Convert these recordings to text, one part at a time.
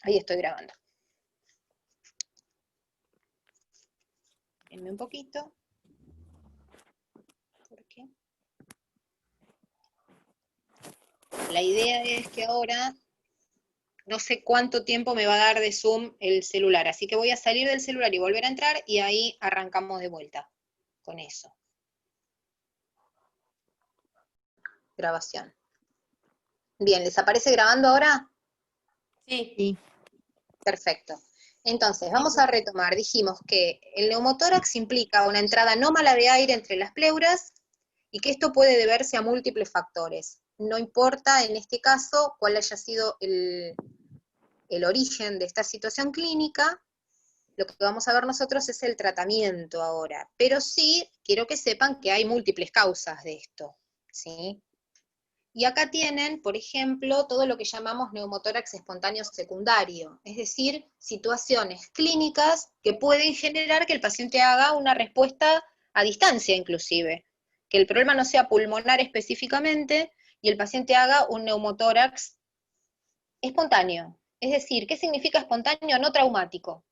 Ahí estoy grabando. Denme un poquito. ¿Por qué? La idea es que ahora no sé cuánto tiempo me va a dar de Zoom el celular, así que voy a salir del celular y volver a entrar y ahí arrancamos de vuelta con eso. Grabación. Bien, ¿les aparece grabando ahora? Sí. Perfecto. Entonces, vamos a retomar. Dijimos que el neumotórax implica una entrada anómala de aire entre las pleuras y que esto puede deberse a múltiples factores. No importa en este caso cuál haya sido el origen de esta situación clínica, lo que vamos a ver nosotros es el tratamiento ahora, pero sí quiero que sepan que hay múltiples causas de esto, ¿sí? Y acá tienen, por ejemplo, todo lo que llamamos neumotórax espontáneo secundario, es decir, situaciones clínicas que pueden generar que el paciente haga una respuesta a distancia inclusive, que el problema no sea pulmonar específicamente y el paciente haga un neumotórax espontáneo. Es decir, ¿qué significa espontáneo? No traumático,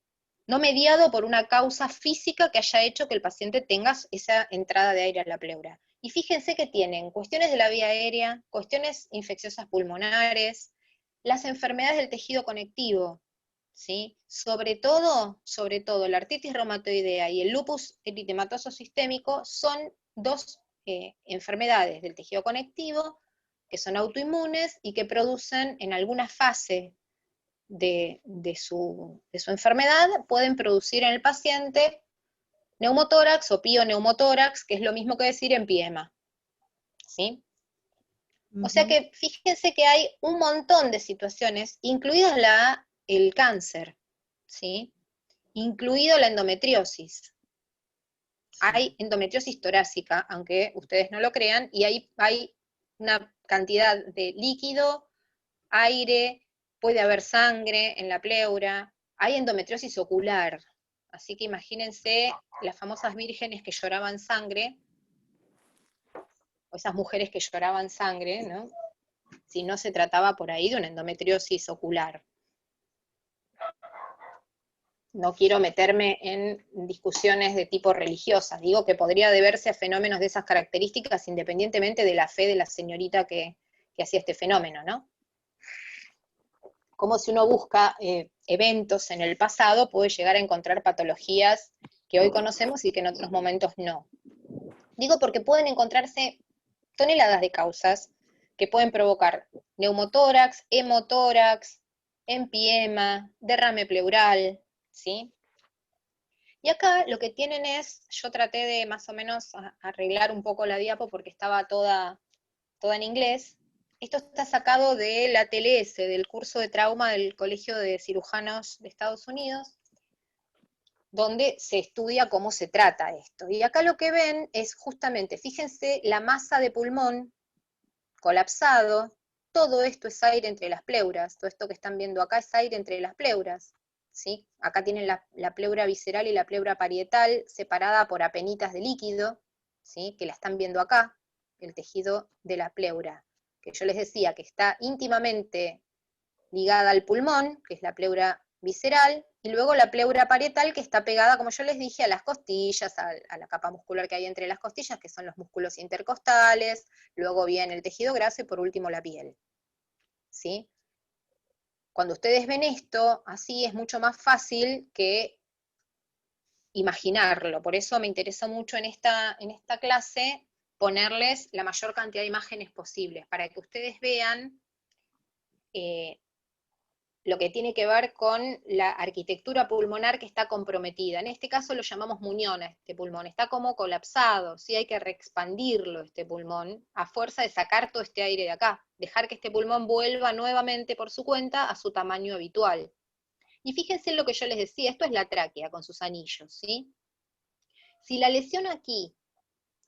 no mediado por una causa física que haya hecho que el paciente tenga esa entrada de aire a la pleura. Y fíjense que tienen cuestiones de la vía aérea, cuestiones infecciosas pulmonares, las enfermedades del tejido conectivo, ¿sí? Sobre todo, la artritis reumatoidea y el lupus eritematoso sistémico son dos enfermedades del tejido conectivo que son autoinmunes y que producen en alguna fase de su enfermedad, pueden producir en el paciente neumotórax o pioneumotórax, que es lo mismo que decir empiema, ¿sí? O sea que fíjense que hay un montón de situaciones, incluidas el cáncer, ¿sí? Incluido la endometriosis. Hay endometriosis torácica, aunque ustedes no lo crean, y hay una cantidad de líquido, aire, puede haber sangre en la pleura, hay endometriosis ocular, así que imagínense las famosas vírgenes que lloraban sangre, o esas mujeres que lloraban sangre, ¿no? Si no se trataba por ahí de una endometriosis ocular. No quiero meterme en discusiones de tipo religiosas, digo que podría deberse a fenómenos de esas características independientemente de la fe de la señorita que hacía este fenómeno, ¿no? Como si uno busca eventos en el pasado, puede llegar a encontrar patologías que hoy conocemos y que en otros momentos no. Digo porque pueden encontrarse toneladas de causas que pueden provocar neumotórax, hemotórax, empiema, derrame pleural, ¿sí? Y acá lo que tienen es, yo traté de más o menos arreglar un poco la diapo porque estaba toda en inglés. Esto está sacado de la TLS, del curso de trauma del Colegio de Cirujanos de Estados Unidos, donde se estudia cómo se trata esto. Y acá lo que ven es justamente, fíjense, la masa de pulmón colapsado, todo esto es aire entre las pleuras, todo esto que están viendo acá es aire entre las pleuras, ¿sí? Acá tienen la pleura visceral y la pleura parietal separada por apenitas de líquido, ¿sí? Que la están viendo acá, el tejido de la pleura, que yo les decía que está íntimamente ligada al pulmón, que es la pleura visceral, y luego la pleura parietal, que está pegada, como yo les dije, a las costillas, a la capa muscular que hay entre las costillas, que son los músculos intercostales, luego viene el tejido graso y por último la piel, ¿sí? Cuando ustedes ven esto, así es mucho más fácil que imaginarlo, por eso me interesó mucho en esta clase ponerles la mayor cantidad de imágenes posibles, para que ustedes vean lo que tiene que ver con la arquitectura pulmonar que está comprometida. En este caso lo llamamos muñón a este pulmón, está como colapsado, ¿sí? Hay que reexpandirlo este pulmón a fuerza de sacar todo este aire de acá, dejar que este pulmón vuelva nuevamente por su cuenta a su tamaño habitual. Y fíjense en lo que yo les decía, esto es la tráquea con sus anillos, ¿sí? Si la lesión aquí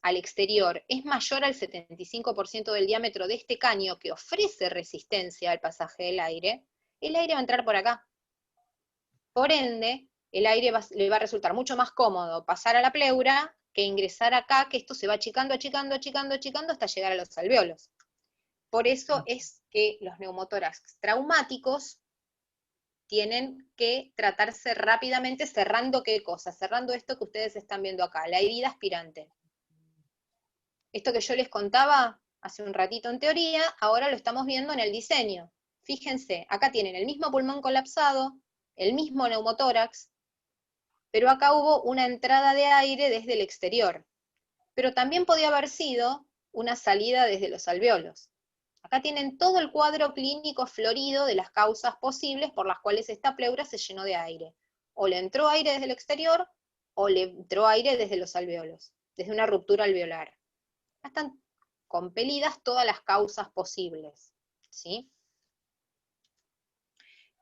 al exterior es mayor al 75% del diámetro de este caño que ofrece resistencia al pasaje del aire, el aire va a entrar por acá. Por ende, el aire le va a resultar mucho más cómodo pasar a la pleura que ingresar acá, que esto se va achicando, achicando, achicando, achicando hasta llegar a los alvéolos. Por eso es que los neumotórax traumáticos tienen que tratarse rápidamente cerrando ¿qué cosa? Cerrando esto que ustedes están viendo acá, la herida aspirante. Esto que yo les contaba hace un ratito en teoría, ahora lo estamos viendo en el diseño. Fíjense, acá tienen el mismo pulmón colapsado, el mismo neumotórax, pero acá hubo una entrada de aire desde el exterior. Pero también podía haber sido una salida desde los alvéolos. Acá tienen todo el cuadro clínico florido de las causas posibles por las cuales esta pleura se llenó de aire. O le entró aire desde el exterior, o le entró aire desde los alvéolos, desde una ruptura alveolar. Acá están compelidas todas las causas posibles, ¿sí?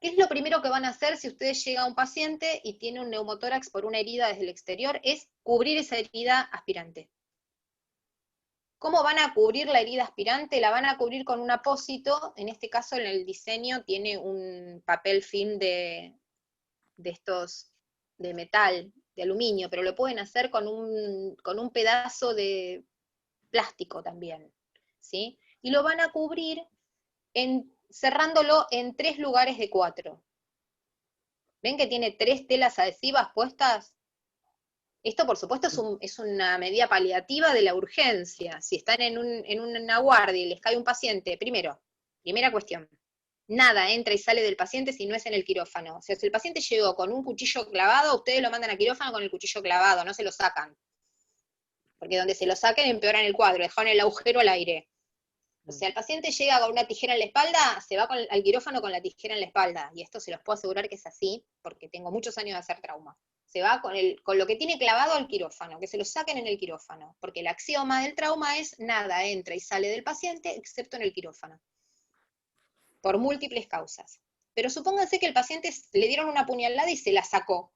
¿Qué es lo primero que van a hacer si ustedes llega a un paciente y tiene un neumotórax por una herida desde el exterior? Es cubrir esa herida aspirante. ¿Cómo van a cubrir la herida aspirante? La van a cubrir con un apósito, en este caso en el diseño tiene un papel film de estos de metal, de aluminio, pero lo pueden hacer con un pedazo de plástico también, ¿sí? Y lo van a cubrir cerrándolo en 3 lugares de 4. ¿Ven que tiene 3 telas adhesivas puestas? Esto, por supuesto, es una medida paliativa de la urgencia. Si están en una guardia y les cae un paciente, primera cuestión, nada entra y sale del paciente si no es en el quirófano. O sea, si el paciente llegó con un cuchillo clavado, ustedes lo mandan a quirófano con el cuchillo clavado, no se lo sacan. Porque donde se lo saquen empeoran el cuadro, dejan el agujero al aire. O sea, el paciente llega con una tijera en la espalda, se va al quirófano con la tijera en la espalda. Y esto se los puedo asegurar que es así, porque tengo muchos años de hacer trauma. Se va con lo que tiene clavado al quirófano, que se lo saquen en el quirófano, porque el axioma del trauma es nada entra y sale del paciente excepto en el quirófano, por múltiples causas. Pero supónganse que el paciente le dieron una puñalada y se la sacó,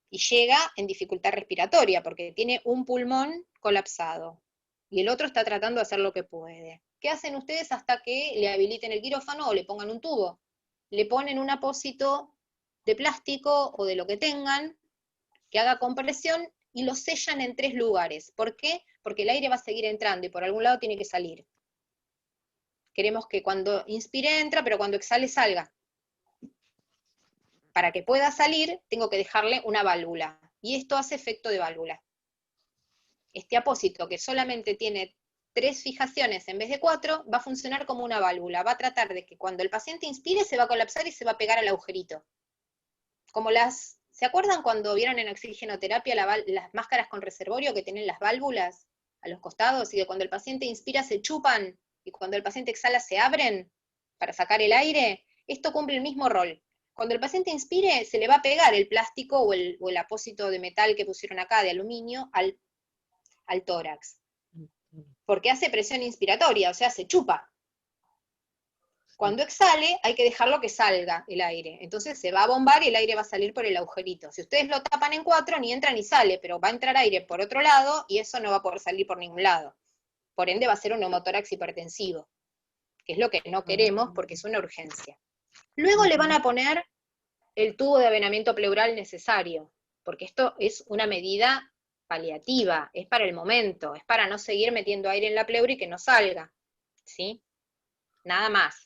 y llega en dificultad respiratoria, porque tiene un pulmón colapsado, y el otro está tratando de hacer lo que puede. ¿Qué hacen ustedes hasta que le habiliten el quirófano o le pongan un tubo? Le ponen un apósito de plástico o de lo que tengan, que haga compresión, y lo sellan en 3 lugares. ¿Por qué? Porque el aire va a seguir entrando y por algún lado tiene que salir. Queremos que cuando inspire entra, pero cuando exhale salga. Para que pueda salir, tengo que dejarle una válvula. Y esto hace efecto de válvula. Este apósito, que solamente tiene 3 fijaciones en vez de 4, va a funcionar como una válvula. Va a tratar de que cuando el paciente inspire se va a colapsar y se va a pegar al agujerito. Como ¿se acuerdan cuando vieron en oxigenoterapia las máscaras con reservorio que tienen las válvulas a los costados y que cuando el paciente inspira se chupan y cuando el paciente exhala se abren para sacar el aire? Esto cumple el mismo rol. Cuando el paciente inspire se le va a pegar el plástico o el apósito de metal que pusieron acá, de aluminio, al tórax. Porque hace presión inspiratoria, o sea, se chupa. Cuando exhale, hay que dejarlo que salga el aire. Entonces se va a bombar y el aire va a salir por el agujerito. Si ustedes lo tapan en 4, ni entra ni sale, pero va a entrar aire por otro lado y eso no va a poder salir por ningún lado. Por ende va a ser un neumotórax hipertensivo, que es lo que no queremos porque es una urgencia. Luego le van a poner el tubo de avenamiento pleural necesario, porque esto es una medida paliativa, es para el momento, es para no seguir metiendo aire en la pleura y que no salga, ¿sí? Nada más.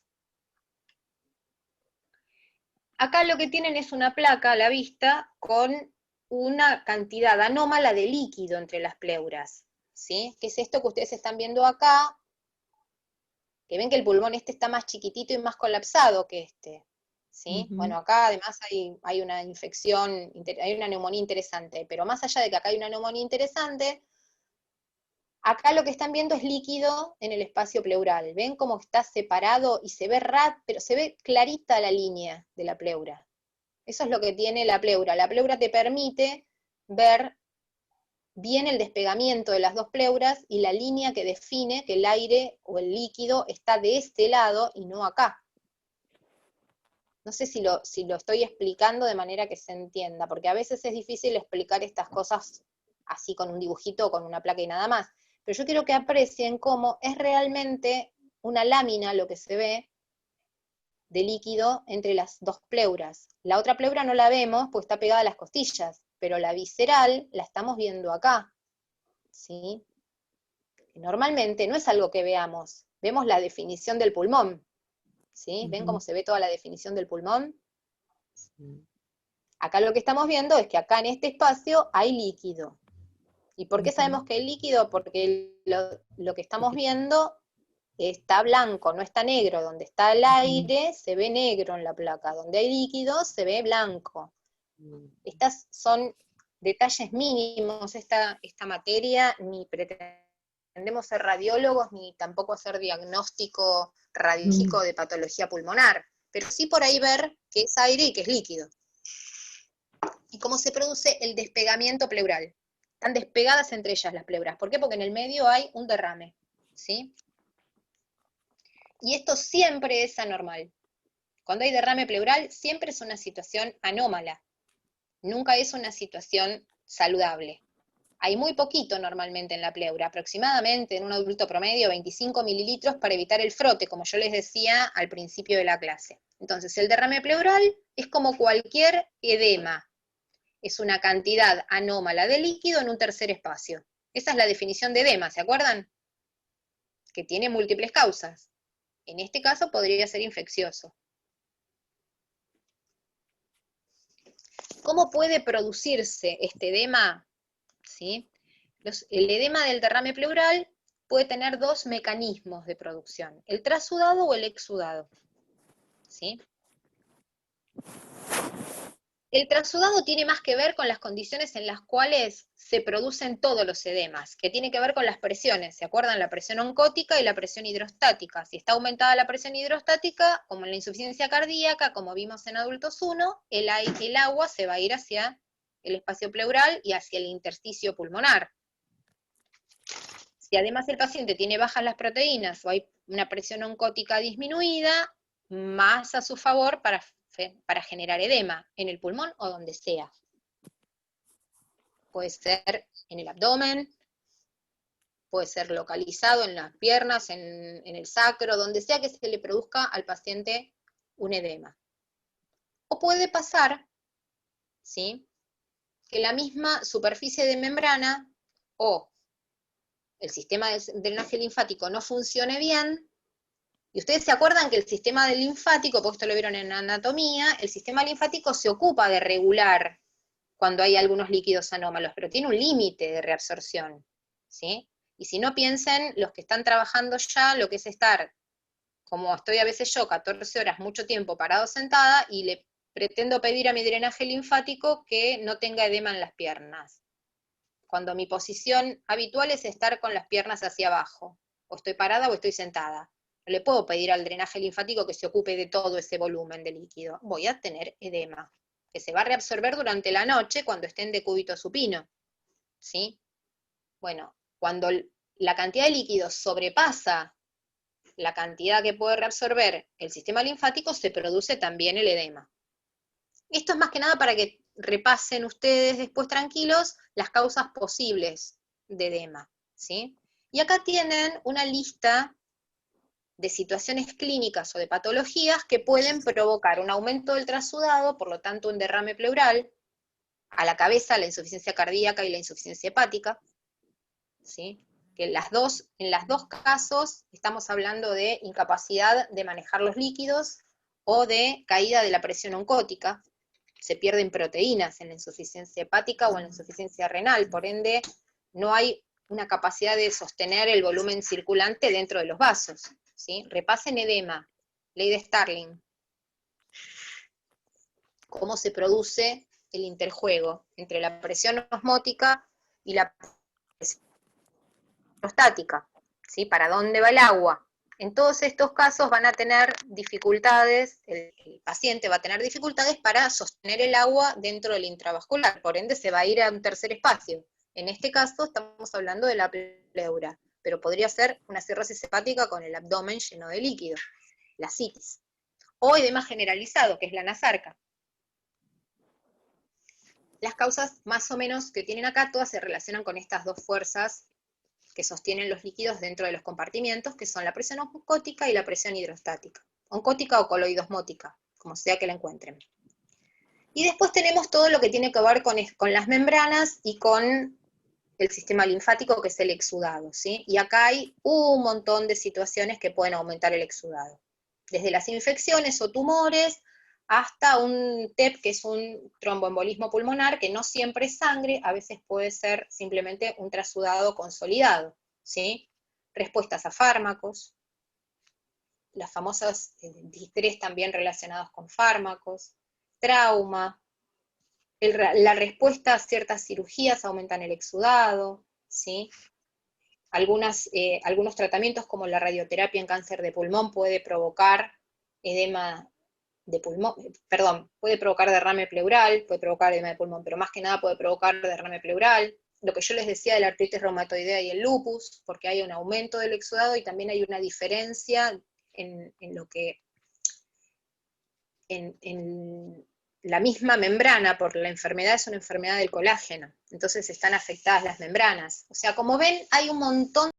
Acá lo que tienen es una placa a la vista con una cantidad anómala de líquido entre las pleuras, ¿sí? ¿Qué es esto que ustedes están viendo acá? Que ven que el pulmón este está más chiquitito y más colapsado que este, ¿sí? Bueno, acá además hay una infección, hay una neumonía interesante, pero más allá de que acá hay una neumonía interesante, acá lo que están viendo es líquido en el espacio pleural. ¿Ven cómo está separado y se ve pero se ve clarita la línea de la pleura? Eso es lo que tiene la pleura. La pleura te permite ver bien el despegamiento de las dos pleuras y la línea que define que el aire o el líquido está de este lado y no acá. No sé si lo estoy explicando de manera que se entienda, porque a veces es difícil explicar estas cosas así con un dibujito o con una placa y nada más. Pero yo quiero que aprecien cómo es realmente una lámina lo que se ve de líquido entre las dos pleuras. La otra pleura no la vemos porque está pegada a las costillas, pero la visceral la estamos viendo acá, ¿sí? Normalmente no es algo que veamos, vemos la definición del pulmón, ¿sí? ¿Ven cómo se ve toda la definición del pulmón? Acá lo que estamos viendo es que acá en este espacio hay líquido. ¿Y por qué sabemos que hay líquido? Porque lo que estamos viendo está blanco, no está negro. Donde está el aire se ve negro en la placa. Donde hay líquido se ve blanco. Estas son detalles mínimos. Esta materia ni pretendemos ser radiólogos ni tampoco hacer diagnóstico radiológico de patología pulmonar. Pero sí por ahí ver qué es aire y qué es líquido. Y cómo se produce el despegamiento pleural. Están despegadas entre ellas las pleuras. ¿Por qué? Porque en el medio hay un derrame, ¿sí? Y esto siempre es anormal. Cuando hay derrame pleural, siempre es una situación anómala. Nunca es una situación saludable. Hay muy poquito normalmente en la pleura, aproximadamente en un adulto promedio 25 mililitros para evitar el frote, como yo les decía al principio de la clase. Entonces, el derrame pleural es como cualquier edema. Es una cantidad anómala de líquido en un tercer espacio. Esa es la definición de edema, ¿se acuerdan? Que tiene múltiples causas. En este caso podría ser infeccioso. ¿Cómo puede producirse este edema? ¿Sí? El edema del derrame pleural puede tener dos mecanismos de producción, el trasudado o el exudado. ¿Sí? El trasudado tiene más que ver con las condiciones en las cuales se producen todos los edemas, que tiene que ver con las presiones, ¿se acuerdan? La presión oncótica y la presión hidrostática. Si está aumentada la presión hidrostática, como en la insuficiencia cardíaca, como vimos en adultos 1, el agua se va a ir hacia el espacio pleural y hacia el intersticio pulmonar. Si además el paciente tiene bajas las proteínas o hay una presión oncótica disminuida, más a su favor para generar edema, en el pulmón o donde sea. Puede ser en el abdomen, puede ser localizado en las piernas, en el sacro, donde sea que se le produzca al paciente un edema. O puede pasar, ¿sí?, que la misma superficie de membrana o el sistema del drenaje linfático no funcione bien. Y ustedes se acuerdan que el sistema linfático, porque esto lo vieron en anatomía, el sistema linfático se ocupa de regular cuando hay algunos líquidos anómalos, pero tiene un límite de reabsorción, ¿sí? Y si no, piensen los que están trabajando ya, lo que es estar, como estoy a veces yo, 14 horas, mucho tiempo parado sentada, y le pretendo pedir a mi drenaje linfático que no tenga edema en las piernas. Cuando mi posición habitual es estar con las piernas hacia abajo, o estoy parada o estoy sentada. No le puedo pedir al drenaje linfático que se ocupe de todo ese volumen de líquido. Voy a tener edema, que se va a reabsorber durante la noche cuando esté en decúbito supino. ¿Sí? Bueno, cuando la cantidad de líquido sobrepasa la cantidad que puede reabsorber el sistema linfático, se produce también el edema. Esto es más que nada para que repasen ustedes después tranquilos las causas posibles de edema, ¿sí? Y acá tienen una lista de situaciones clínicas o de patologías que pueden provocar un aumento del trasudado, por lo tanto un derrame pleural, a la cabeza, la insuficiencia cardíaca y la insuficiencia hepática, ¿sí? Que en los dos casos estamos hablando de incapacidad de manejar los líquidos o de caída de la presión oncótica. Se pierden proteínas en la insuficiencia hepática o en la insuficiencia renal, por ende no hay una capacidad de sostener el volumen circulante dentro de los vasos, ¿sí? Repasen edema, ley de Starling, cómo se produce el interjuego entre la presión osmótica y la presión hidrostática, ¿sí? ¿Para dónde va el agua? En todos estos casos van a tener dificultades, el paciente va a tener dificultades para sostener el agua dentro del intravascular, por ende se va a ir a un tercer espacio. En este caso estamos hablando de la pleura, pero podría ser una cirrosis hepática con el abdomen lleno de líquido, la citis. O edema generalizado, que es la nasarca. Las causas más o menos que tienen acá, todas se relacionan con estas dos fuerzas que sostienen los líquidos dentro de los compartimientos, que son la presión oncótica y la presión hidrostática. Oncótica o coloidosmótica, como sea que la encuentren. Y después tenemos todo lo que tiene que ver con las membranas y con el sistema linfático, que es el exudado, ¿sí? Y acá hay un montón de situaciones que pueden aumentar el exudado. Desde las infecciones o tumores, hasta un TEP, que es un tromboembolismo pulmonar, que no siempre es sangre, a veces puede ser simplemente un trasudado consolidado, ¿sí? Respuestas a fármacos, las famosas distrés también relacionados con fármacos, trauma, la respuesta a ciertas cirugías aumentan el exudado, ¿sí? Algunos tratamientos como la radioterapia en cáncer de pulmón puede provocar edema de pulmón, perdón, puede provocar derrame pleural, puede provocar edema de pulmón, pero más que nada puede provocar derrame pleural. Lo que yo les decía de la artritis reumatoidea y el lupus, porque hay un aumento del exudado y también hay una diferencia en lo que, en la misma membrana, por la enfermedad es una enfermedad del colágeno, entonces están afectadas las membranas. O sea, como ven, hay un montón